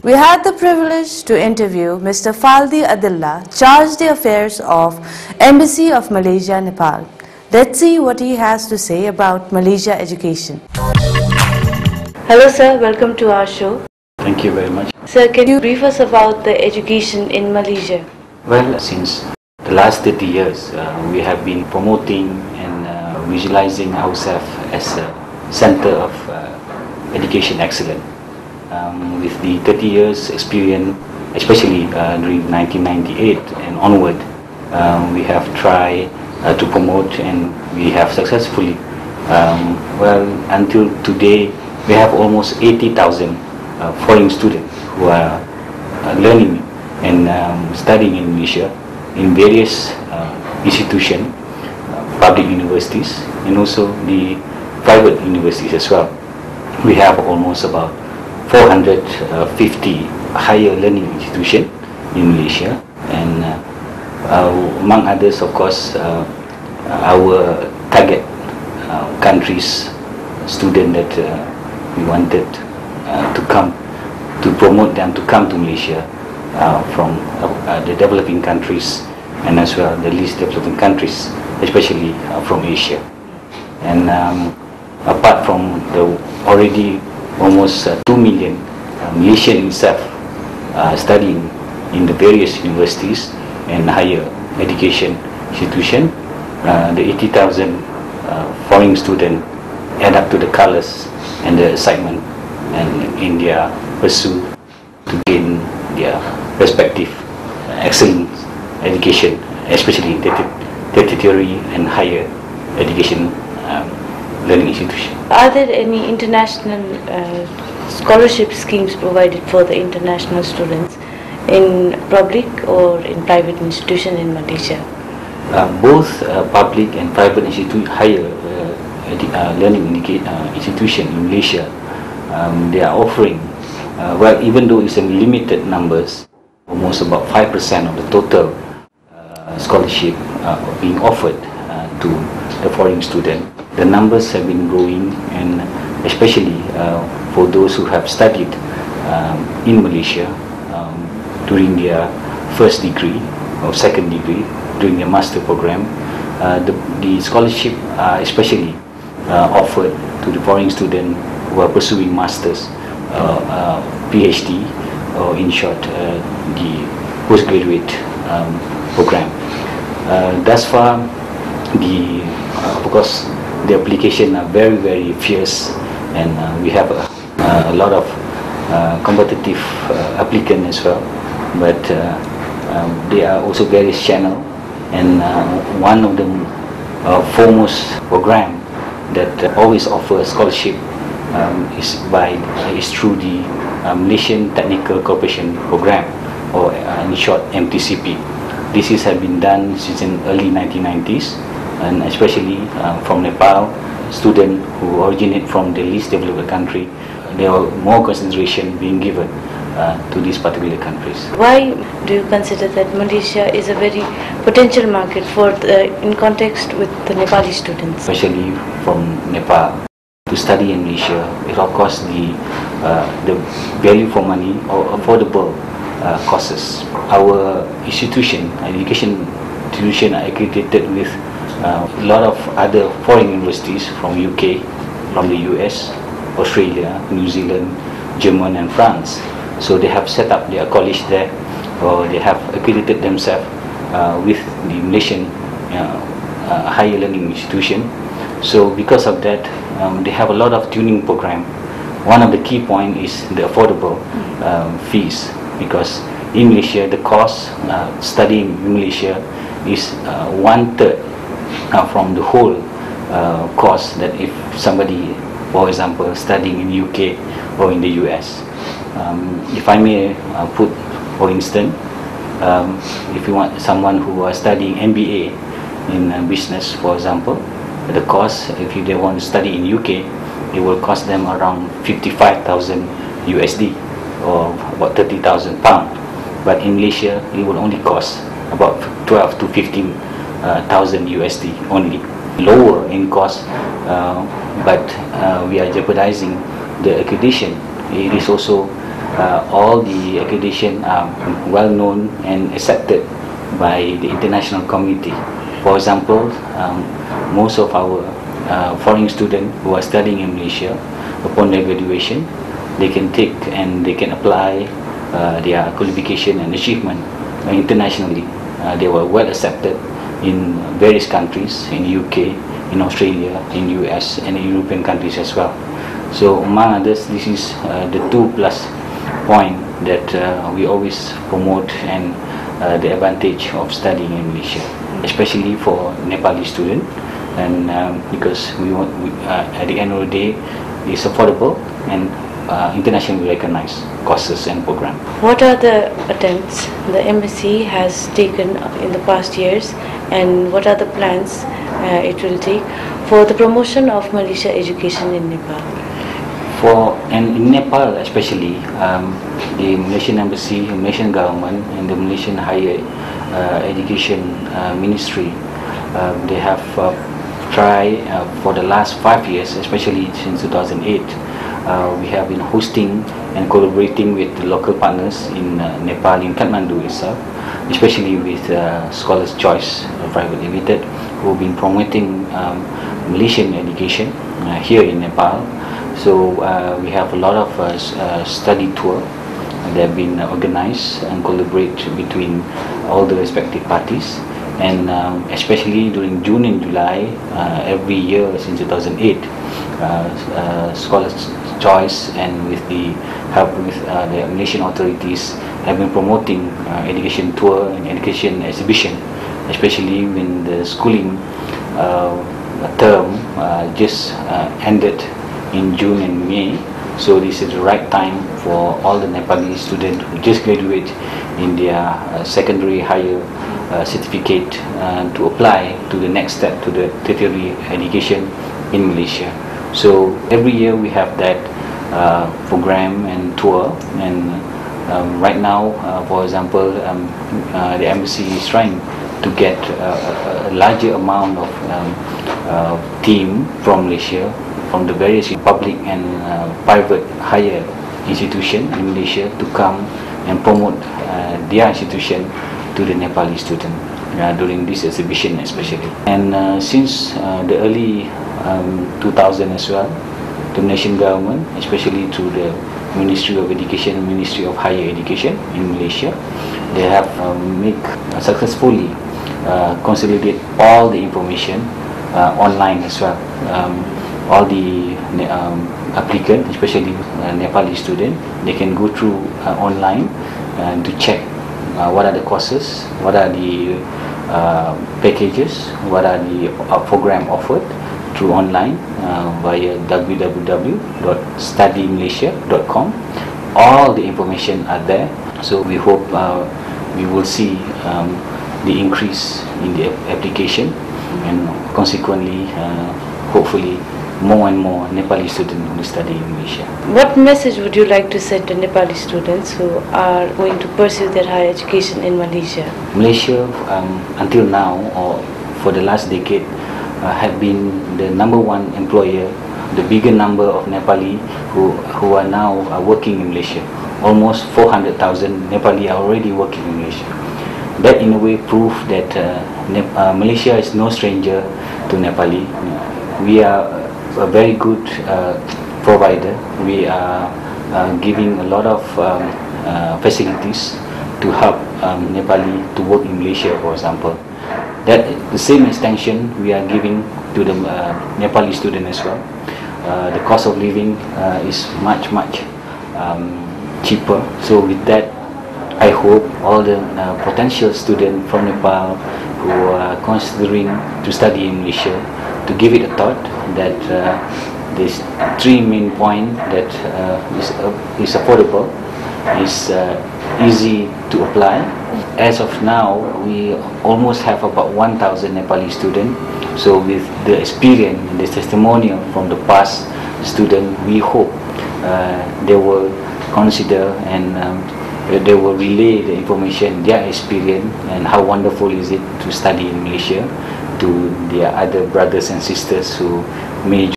We had the privilege to interview Mr. Faldi Adillah, Charge d'Affaires of Embassy of Malaysia, Nepal. Let's see what he has to say about Malaysia education. Hello sir, welcome to our show. Thank you very much. Sir, can you brief us about the education in Malaysia? Well, since the last 30 years, we have been promoting and visualizing ourselves as a center of education excellence. With the 30 years experience, especially during 1998 and onward, we have tried to promote, and we have successfully. Well, until today, we have almost 80,000 foreign students who are learning and studying in Malaysia in various institutions, public universities, and also the private universities as well. We have almost about 450 higher learning institutions in Malaysia, and among others, of course, our target countries student that we wanted to come, to promote them to come to Malaysia from the developing countries, and as well the least developing countries, especially from Asia. And apart from the already almost 2 million Malaysian itself studying in the various universities and higher education institutions, the 80,000 foreign students add up to the colors and the excitement and in their pursuit to gain their respective excellent education, especially tertiary and higher education learning institution. Are there any international scholarship schemes provided for the international students in public or in private institution in Malaysia? Both public and private higher learning institution in Malaysia, they are offering, well, even though it's in limited numbers, almost about 5% of the total scholarship being offered to the foreign student. The numbers have been growing, and especially for those who have studied in Malaysia during their first degree or second degree, during their master program, the scholarship especially offered to the foreign student who are pursuing masters, PhD, or in short the postgraduate program. Thus far, of course, the application are very fierce, and we have a lot of competitive applicants as well, but they are also various channels, and one of the foremost program that always offers scholarship is through the Malaysian Technical Cooperation Program, or in short MTCP. This has been done since in early 1990s, and especially from Nepal, students who originate from the least developed country, there are more concentration being given to these particular countries. Why do you consider that Malaysia is a very potential market for in context with the Nepali students? Especially from Nepal to study in Malaysia, it of course the value for money or affordable courses. Our education are accredited with a lot of other foreign universities from UK, from the US, Australia, New Zealand, Germany and France. So they have set up their college there, or they have accredited themselves with the Malaysian higher learning institution. So because of that, they have a lot of tuning program. One of the key point is the affordable fees, because in Malaysia the cost studying in Malaysia is 1/3 from the whole cost that if somebody, for example, studying in UK or in the US. If I may put, for instance, if you want someone who are studying MBA in business, for example, the cost, if they want to study in UK, it will cost them around 55,000 USD, or about 30,000 pounds. But in Malaysia, it will only cost about 12 to 15,000 USD only. Lower in cost, but we are jeopardizing the accreditation. It is also all the accreditation are well known and accepted by the international community. For example, most of our foreign students who are studying in Malaysia, upon their graduation, they can take and they can apply their qualification and achievement internationally. They were well accepted in various countries, in UK, in Australia, in US, and in European countries as well. So among others, this is the 2+ point that we always promote, and the advantage of studying in Malaysia, especially for Nepali students, and because at the end of the day, it's affordable and internationally recognized courses and program. What are the attempts the embassy has taken in the past years, and what are the plans it will take for the promotion of Malaysia education in Nepal? In Nepal especially, the Malaysian Embassy, the Malaysian government, and the Malaysian Higher Education Ministry, they have tried for the last 5 years, especially since 2008, we have been hosting and collaborating with the local partners in Nepal, in Kathmandu itself, especially with Scholars Choice Private Limited, who have been promoting Malaysian education here in Nepal. So we have a lot of study tour that have been organized and collaborate between all the respective parties, and especially during June and July every year since 2008, Scholars Choice and with the help with the Malaysian authorities have been promoting education tour and education exhibition, especially when the schooling term just ended in June and May. So this is the right time for all the Nepali students who just graduate in their secondary higher certificate to apply to the next step, to the tertiary education in Malaysia. So every year we have that program and tour, and right now, for example, the embassy is trying to get a larger amount of team from Malaysia, from the various public and private higher institution in Malaysia, to come and promote their institution to the Nepali student during this exhibition especially. And since the early 2000 as well, the Malaysian government, especially through the Ministry of Education and Ministry of Higher Education in Malaysia, they have successfully consolidate all the information online as well. All the applicants, especially Nepali students, they can go through online to check what are the courses, what are the packages, what are the program offered through online via www.studymalaysia.com. All the information are there. So we hope we will see the increase in the application, and consequently, hopefully, more and more Nepali students will study in Malaysia. What message would you like to send to Nepali students who are going to pursue their higher education in Malaysia? Malaysia, until now, or for the last decade, have been the #1 employer, the bigger number of Nepali who are now working in Malaysia. Almost 400,000 Nepali are already working in Malaysia. That in a way prove that Malaysia is no stranger to Nepali. We are a very good provider. We are giving a lot of facilities to help Nepali to work in Malaysia, for example. That the same extension we are giving to the Nepali student as well. The cost of living is much cheaper. So with that, I hope all the potential students from Nepal who are considering to study in Malaysia to give it a thought, that these 3 main points, that is affordable, is easy to apply. As of now, we almost have about 1,000 Nepali students. So with the experience, the testimonial from the past students, we hope they will consider and they will relay the information, their experience, and how wonderful is it to study in Malaysia to their other brothers and sisters who may